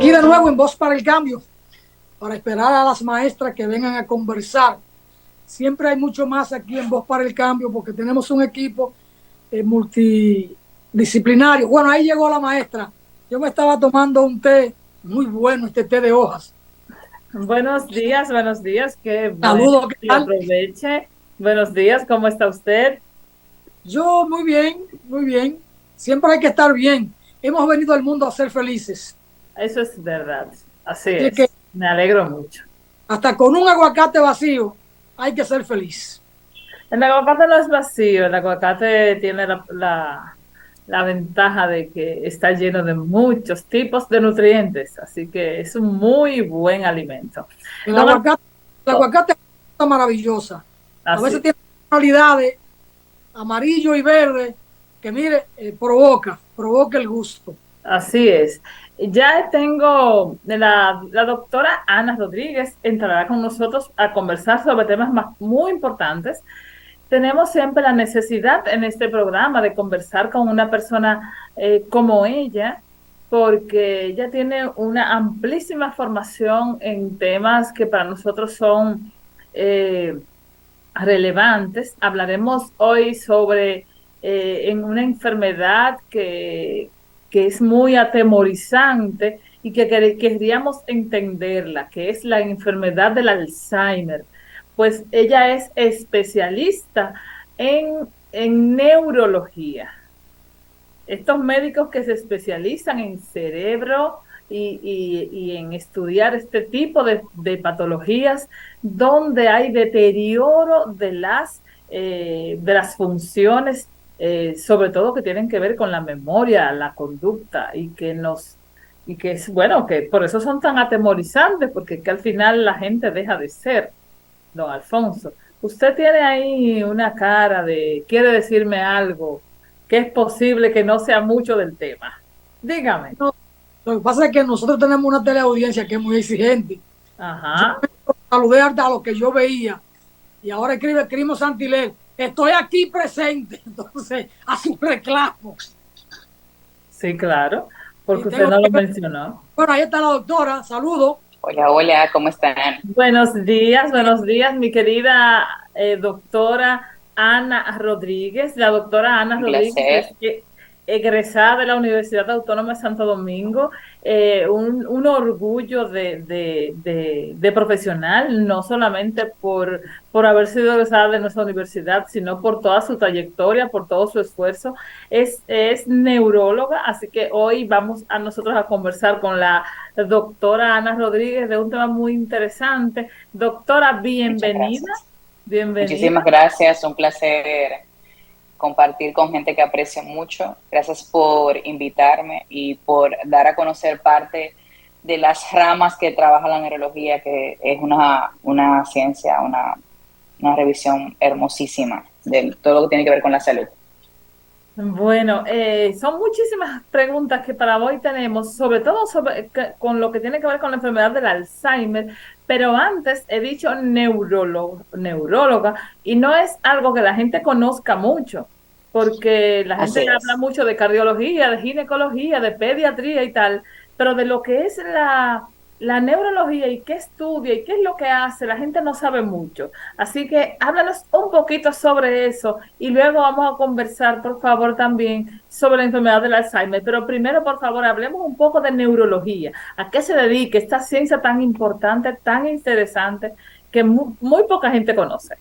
Aquí de nuevo en Voz para el Cambio, para esperar a las maestras que vengan a conversar. Siempre hay mucho más aquí en Voz para el Cambio porque tenemos un equipo multidisciplinario. Bueno, ahí llegó la maestra. Yo me estaba tomando un té muy bueno, este té de hojas. Buenos días, qué bueno Saludos, ¿qué que tal? aproveche. Buenos días, ¿cómo está usted? Yo muy bien, muy bien. Siempre hay que estar bien. Hemos venido al mundo a ser felices. Eso es verdad, así Así que es. Me alegro mucho. hasta con un aguacate vacío hay que ser feliz. El aguacate no es vacío, el aguacate tiene la ventaja de que está lleno de muchos tipos de nutrientes, así que es un muy buen alimento. El Don aguacate, el Alfonso, aguacate es una cosa maravillosa. A veces así, tiene tonalidades amarillo y verde que, mire, provoca el gusto. así es. Ya tengo, la doctora Ana Rodríguez entrará con nosotros a conversar sobre temas muy importantes. Tenemos siempre la necesidad en este programa de conversar con una persona como ella, porque ella tiene una amplísima formación en temas que para nosotros son eh, relevantes. Hablaremos hoy sobre en una enfermedad que es muy atemorizante y que querríamos entenderla, que es la enfermedad del Alzheimer. Pues ella es especialista en neurología. Estos médicos que se especializan en cerebro y en estudiar este tipo de patologías donde hay deterioro de las funciones, sobre todo que tienen que ver con la memoria, la conducta y que es bueno, que por eso son tan atemorizantes, porque que al final la gente deja de ser, don Alfonso. Usted tiene ahí una cara de, quiere decirme algo que es posible que no sea mucho del tema. Dígame. No, lo que pasa es que nosotros tenemos una teleaudiencia que es muy exigente. Yo Ajá. saludé hasta lo que yo veía y ahora escribe Crimo Santiler. Estoy aquí presente, entonces, a sus reclamos. Sí, claro, Y porque usted tengo no que lo ver. mencionó. Bueno, ahí está la doctora. Saludo. Hola, hola, ¿cómo están? Buenos días, mi querida doctora Ana Rodríguez. La doctora Ana Un Rodríguez placer. es egresada de la Universidad Autónoma de Santo Domingo, un orgullo de profesional, no solamente por haber sido egresada de nuestra universidad, sino por toda su trayectoria, por todo su esfuerzo. Es neuróloga, así que hoy vamos a nosotros a conversar con la doctora Ana Rodríguez de un tema muy interesante. Doctora, Muchas bienvenida, gracias. bienvenida. Muchísimas gracias. Un placer compartir con gente que aprecio mucho. Gracias por invitarme y por dar a conocer parte de las ramas que trabaja la neurología, que es una ciencia, una revisión hermosísima de todo lo que tiene que ver con la salud. Bueno, son muchísimas preguntas que para hoy tenemos, sobre todo con lo que tiene que ver con la enfermedad del Alzheimer, pero antes he dicho neuróloga, y no es algo que la gente conozca mucho, porque la gente Así habla es. mucho de cardiología, de ginecología, de pediatría y tal, pero de lo que es la neurología y qué estudia y qué es lo que hace, la gente no sabe mucho. Así que háblanos un poquito sobre eso y luego vamos a conversar, por favor, también sobre la enfermedad del Alzheimer. Pero primero, por favor, hablemos un poco de neurología. ¿A qué se dedica esta ciencia tan importante, tan interesante, que muy poca gente conoce?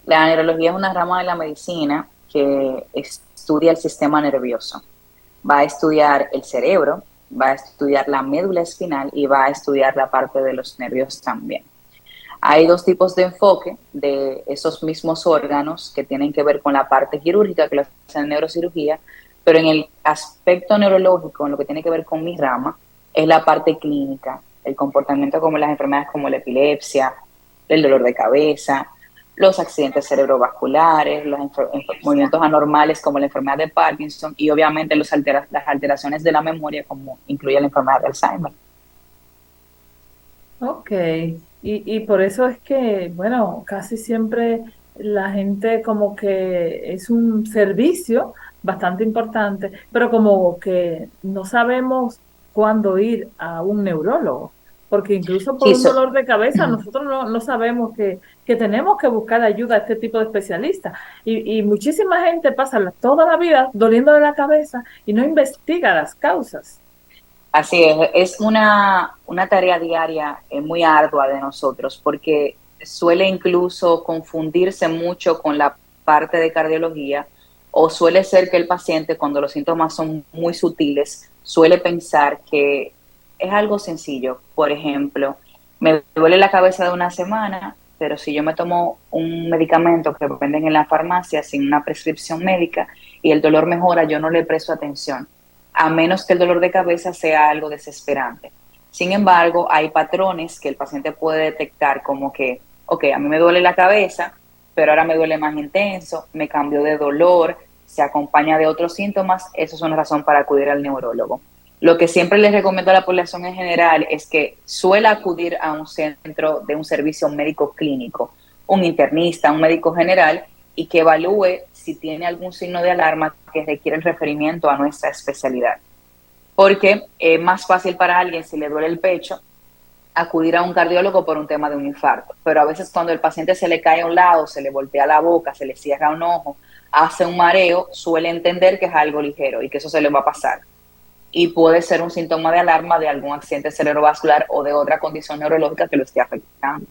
La neurología es una rama de la medicina que estudia el sistema nervioso. Va a estudiar el cerebro, va a estudiar la médula espinal y va a estudiar la parte de los nervios también. Hay dos tipos de enfoque de esos mismos órganos que tienen que ver con la parte quirúrgica, que lo hacen en neurocirugía, pero en el aspecto neurológico, en lo que tiene que ver con mi rama, es la parte clínica, el comportamiento como las enfermedades como la epilepsia, el dolor de cabeza, los accidentes cerebrovasculares, los movimientos anormales como la enfermedad de Parkinson y obviamente las alteraciones de la memoria como incluye la enfermedad de Alzheimer. Ok, y por eso es que, bueno, casi siempre la gente como que es un servicio bastante importante, pero como que no sabemos cuándo ir a un neurólogo, porque incluso por Sí, un dolor de cabeza nosotros no sabemos que tenemos que buscar ayuda a este tipo de especialistas. Y muchísima gente pasa toda la vida doliéndole la cabeza y no investiga las causas. así es una tarea diaria muy ardua de nosotros porque suele incluso confundirse mucho con la parte de cardiología o suele ser que el paciente cuando los síntomas son muy sutiles suele pensar que es algo sencillo. Por ejemplo, me duele la cabeza de una semana, pero si yo me tomo un medicamento que venden en la farmacia sin una prescripción médica y el dolor mejora, yo no le presto atención a menos que el dolor de cabeza sea algo desesperante. Sin embargo, hay patrones que el paciente puede detectar como que, ok, a mí me duele la cabeza, pero ahora me duele más intenso, me cambió de dolor, se acompaña de otros síntomas, eso es una razón para acudir al neurólogo. Lo que siempre les recomiendo a la población en general es que suele acudir a un centro de un servicio médico clínico, un internista, un médico general, y que evalúe si tiene algún signo de alarma que requiere el referimiento a nuestra especialidad. Porque es más fácil para alguien, si le duele el pecho, acudir a un cardiólogo por un tema de un infarto. Pero a veces cuando el paciente se le cae a un lado, se le voltea la boca, se le cierra un ojo, hace un mareo, suele entender que es algo ligero y que eso se le va a pasar. Y puede ser un síntoma de alarma de algún accidente cerebrovascular o de otra condición neurológica que lo esté afectando.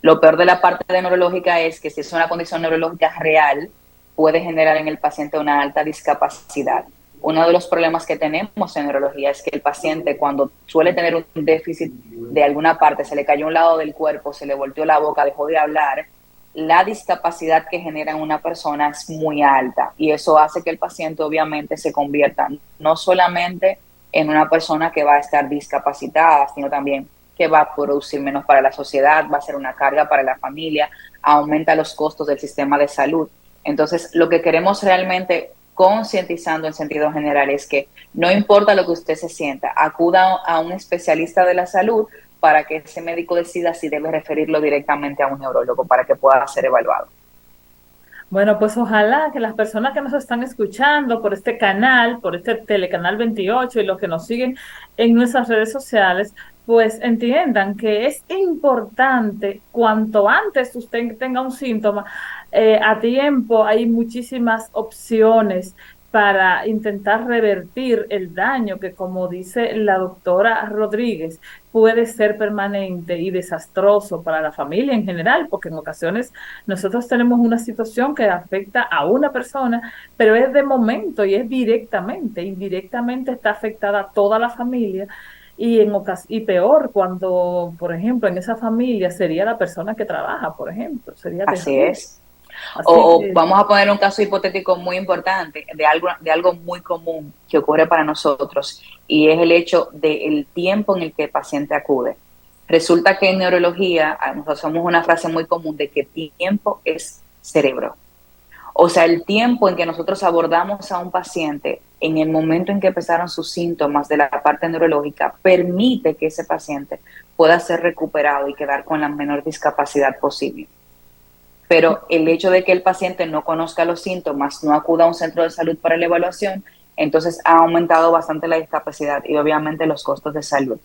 Lo peor de la parte de neurológica es que si es una condición neurológica real, puede generar en el paciente una alta discapacidad. Uno de los problemas que tenemos en neurología es que el paciente cuando suele tener un déficit de alguna parte, se le cayó un lado del cuerpo, se le volteó la boca, dejó de hablar, la discapacidad que genera en una persona es muy alta y eso hace que el paciente obviamente se convierta no solamente en una persona que va a estar discapacitada, sino también que va a producir menos para la sociedad, va a ser una carga para la familia, aumenta los costos del sistema de salud. Entonces, lo que queremos realmente concientizando en sentido general es que no importa lo que usted se sienta, acuda a un especialista de la salud para que ese médico decida si debe referirlo directamente a un neurólogo para que pueda ser evaluado. Bueno, pues ojalá que las personas que nos están escuchando por este canal, por este Telecanal 28 y los que nos siguen en nuestras redes sociales, pues entiendan que es importante cuanto antes usted tenga un síntoma, a tiempo hay muchísimas opciones para intentar revertir el daño que, como dice la doctora Rodríguez, puede ser permanente y desastroso para la familia en general, porque en ocasiones nosotros tenemos una situación que afecta a una persona, pero es de momento y es directamente, indirectamente está afectada a toda la familia y peor cuando, por ejemplo, en esa familia sería la persona que trabaja, por ejemplo, sería Así terrible. es. Así O que, vamos a poner un caso hipotético muy importante de algo muy común que ocurre para nosotros y es el hecho del tiempo en el que el paciente acude. Resulta que en neurología nosotros usamos una frase muy común de que tiempo es cerebro. O sea, el tiempo en que nosotros abordamos a un paciente en el momento en que empezaron sus síntomas de la parte neurológica permite que ese paciente pueda ser recuperado y quedar con la menor discapacidad posible. Pero el hecho de que el paciente no conozca los síntomas, no acuda a un centro de salud para la evaluación, entonces ha aumentado bastante la discapacidad y obviamente los costos de salud.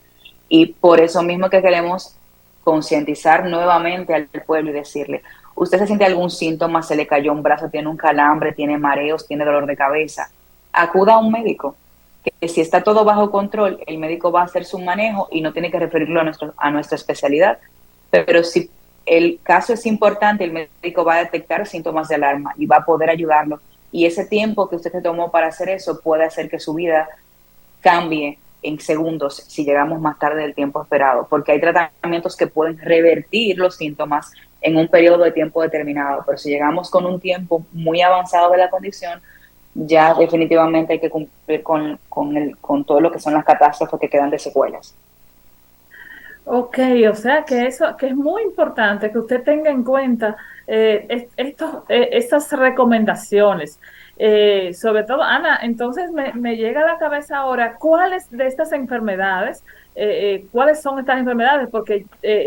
Y por eso mismo que queremos concientizar nuevamente al pueblo y decirle, usted se siente algún síntoma, se le cayó un brazo, tiene un calambre, tiene mareos, tiene dolor de cabeza, acuda a un médico, que si está todo bajo control, el médico va a hacer su manejo y no tiene que referirlo a nuestra especialidad. Pero si el caso es importante, el médico va a detectar síntomas de alarma y va a poder ayudarlo. Y ese tiempo que usted se tomó para hacer eso puede hacer que su vida cambie en segundos si llegamos más tarde del tiempo esperado, porque hay tratamientos que pueden revertir los síntomas en un periodo de tiempo determinado, pero si llegamos con un tiempo muy avanzado de la condición, ya definitivamente hay que cumplir con todo lo que son las catástrofes que quedan de secuelas. ok, o sea que eso, que es muy importante que usted tenga en cuenta estas recomendaciones. Sobre todo, Ana, entonces me llega a la cabeza ahora, ¿cuáles de estas enfermedades, cuáles son estas enfermedades? Porque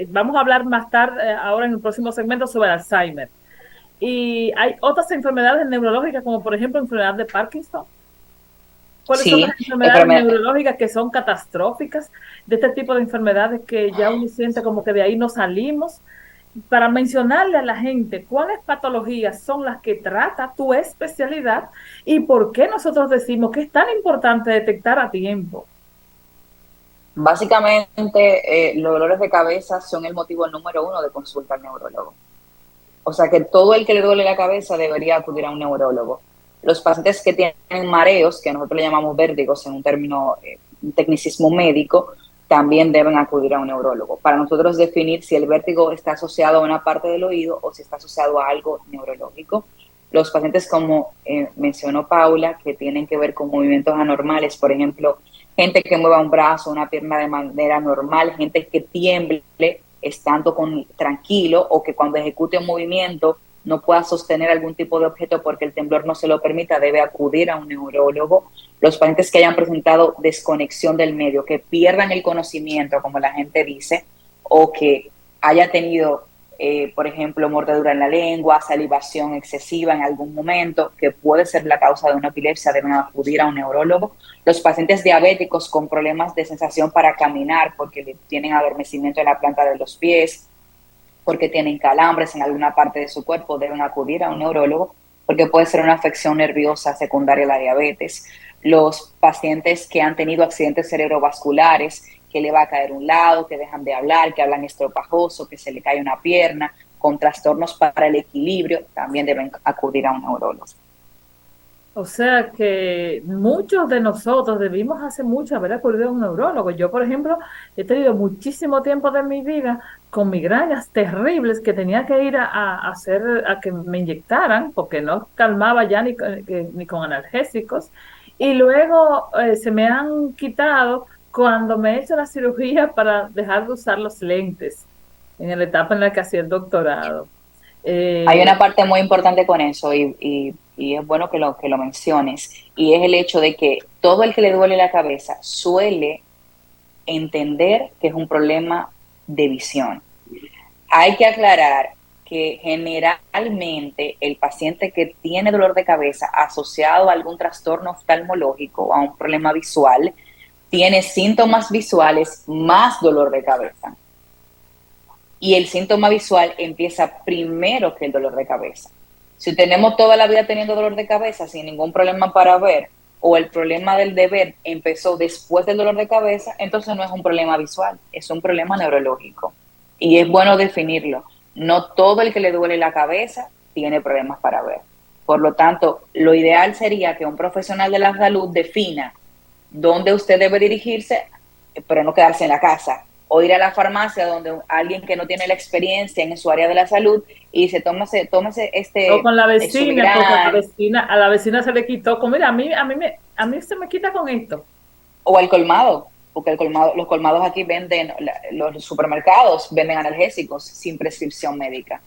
vamos a hablar más tarde, ahora en el próximo segmento, sobre Alzheimer. Y hay otras enfermedades neurológicas, como por ejemplo enfermedad de Parkinson. ¿Cuáles son las Sí, enfermedades neurológicas que son catastróficas de este tipo de enfermedades que ya uno siente como que de ahí no salimos? Para mencionarle a la gente cuáles patologías son las que trata tu especialidad y por qué nosotros decimos que es tan importante detectar a tiempo. básicamente los dolores de cabeza son el motivo número uno de consulta al neurólogo. O sea que todo el que le duele la cabeza debería acudir a un neurólogo. Los pacientes que tienen mareos, que nosotros le llamamos vértigos en un término, un tecnicismo médico, también deben acudir a un neurólogo para nosotros definir si el vértigo está asociado a una parte del oído o si está asociado a algo neurológico. Los pacientes, como mencionó Paula, que tienen que ver con movimientos anormales, por ejemplo, gente que mueva un brazo, una pierna de manera normal, gente que tiemble estando tranquilo o que cuando ejecute un movimiento no pueda sostener algún tipo de objeto porque el temblor no se lo permita, debe acudir a un neurólogo. Los pacientes que hayan presentado desconexión del medio, que pierdan el conocimiento, como la gente dice, o que haya tenido, por ejemplo, mordedura en la lengua, salivación excesiva en algún momento, que puede ser la causa de una epilepsia, deben acudir a un neurólogo. Los pacientes diabéticos con problemas de sensación para caminar, porque tienen adormecimiento en la planta de los pies, porque tienen calambres en alguna parte de su cuerpo, deben acudir a un neurólogo, porque puede ser una afección nerviosa secundaria a la diabetes. Los pacientes que han tenido accidentes cerebrovasculares, que le va a caer un lado, que dejan de hablar, que hablan estropajoso, que se le cae una pierna, con trastornos para el equilibrio, también deben acudir a un neurólogo. O sea que muchos de nosotros debimos hace mucho haber acudido a un neurólogo. Yo, por ejemplo, he tenido muchísimo tiempo de mi vida con migrañas terribles que tenía que ir a hacer, a que me inyectaran, porque no calmaba ya ni con analgésicos. Y luego se me han quitado cuando me he hecho la cirugía para dejar de usar los lentes en la etapa en la que hacía el doctorado. Hay una parte muy importante con eso y es bueno que lo menciones, y es el hecho de que todo el que le duele la cabeza suele entender que es un problema de visión. Hay que aclarar que generalmente el paciente que tiene dolor de cabeza asociado a algún trastorno oftalmológico o a un problema visual tiene síntomas visuales más dolor de cabeza. Y el síntoma visual empieza primero que el dolor de cabeza. Si tenemos toda la vida teniendo dolor de cabeza sin ningún problema para ver, o el problema del deber empezó después del dolor de cabeza, entonces no es un problema visual, es un problema neurológico. Y es bueno definirlo. No todo el que le duele la cabeza tiene problemas para ver. Por lo tanto, lo ideal sería que un profesional de la salud defina dónde usted debe dirigirse, pero no quedarse en la casa, o ir a la farmacia donde alguien que no tiene la experiencia en su área de la salud y dice, tómese este O con la vecina, porque Exovigran, a la vecina se le quitó. Como, mira, a mí se me quita con esto. o al colmado, porque los colmados aquí venden, los supermercados venden analgésicos sin prescripción médica.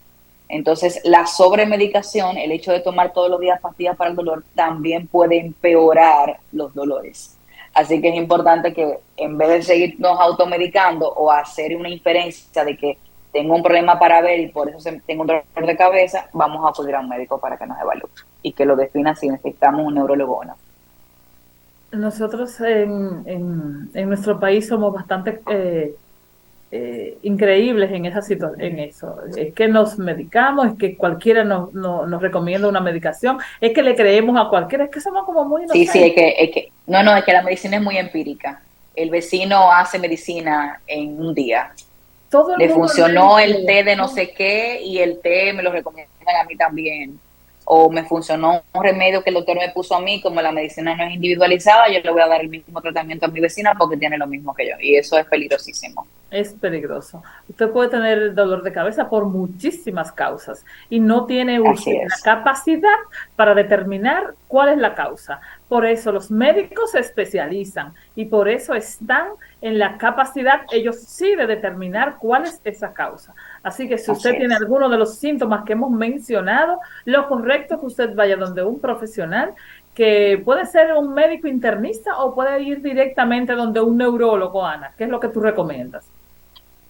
Entonces, la sobremedicación, el hecho de tomar todos los días pastillas para el dolor, también puede empeorar los dolores. Así que es importante que en vez de seguirnos automedicando o hacer una inferencia de que tengo un problema para ver y por eso tengo un dolor de cabeza, vamos a acudir a un médico para que nos evalúe y que lo defina si necesitamos un neurólogo o no. Nosotros en nuestro país somos bastante increíbles en en eso. Es que nos medicamos, es que cualquiera nos recomienda una medicación, es que le creemos a cualquiera, es que somos como muy Sí, inocentes. es que la medicina es muy empírica. El vecino hace medicina en un día. Todo el Le mundo funcionó el té de no sé qué y el té me lo recomiendan a mí también. O me funcionó un remedio que el doctor me puso a mí, como la medicina no es individualizada, yo le voy a dar el mismo tratamiento a mi vecina porque tiene lo mismo que yo. Y eso es peligrosísimo. Es peligroso. Usted puede tener dolor de cabeza por muchísimas causas y no tiene Así usted la es. capacidad para determinar cuál es la causa. Por eso los médicos se especializan y por eso están en la capacidad, ellos sí, de determinar cuál es esa causa. Así que si Así usted tiene es. alguno de los síntomas que hemos mencionado, lo correcto es que usted vaya donde un profesional, que puede ser un médico internista o puede ir directamente donde un neurólogo, Ana. ¿Qué es lo que tú recomiendas?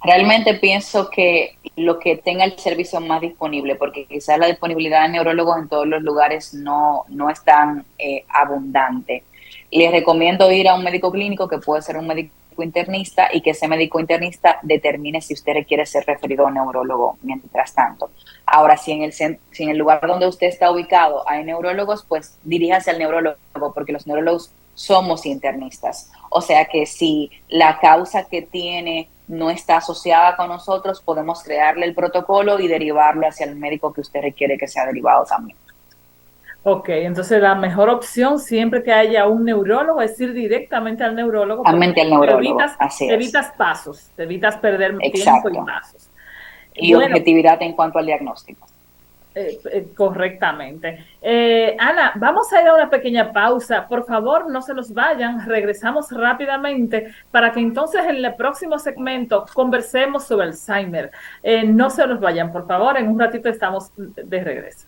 Realmente pienso que lo que tenga el servicio más disponible, porque quizás la disponibilidad de neurólogos en todos los lugares no es tan abundante. les recomiendo ir a un médico clínico, que puede ser un médico internista, y que ese médico internista determine si usted requiere ser referido a un neurólogo mientras tanto. Ahora, si en el lugar donde usted está ubicado hay neurólogos, pues diríjase al neurólogo, porque los neurólogos somos internistas. O sea que si la causa que tiene no está asociada con nosotros, podemos crearle el protocolo y derivarlo hacia el médico que usted requiere que sea derivado también. Ok, entonces la mejor opción siempre que haya un neurólogo es ir directamente al neurólogo, porque Mente al te neurólogo, así es. evitas pasos, te evitas perder tiempo y Exacto. pasos. Y Bueno, objetividad en cuanto al diagnóstico. correctamente. Ana, vamos a ir a una pequeña pausa. Por favor, no se nos vayan. Regresamos rápidamente para que entonces en el próximo segmento conversemos sobre Alzheimer. No se nos vayan, por favor. En un ratito estamos de regreso.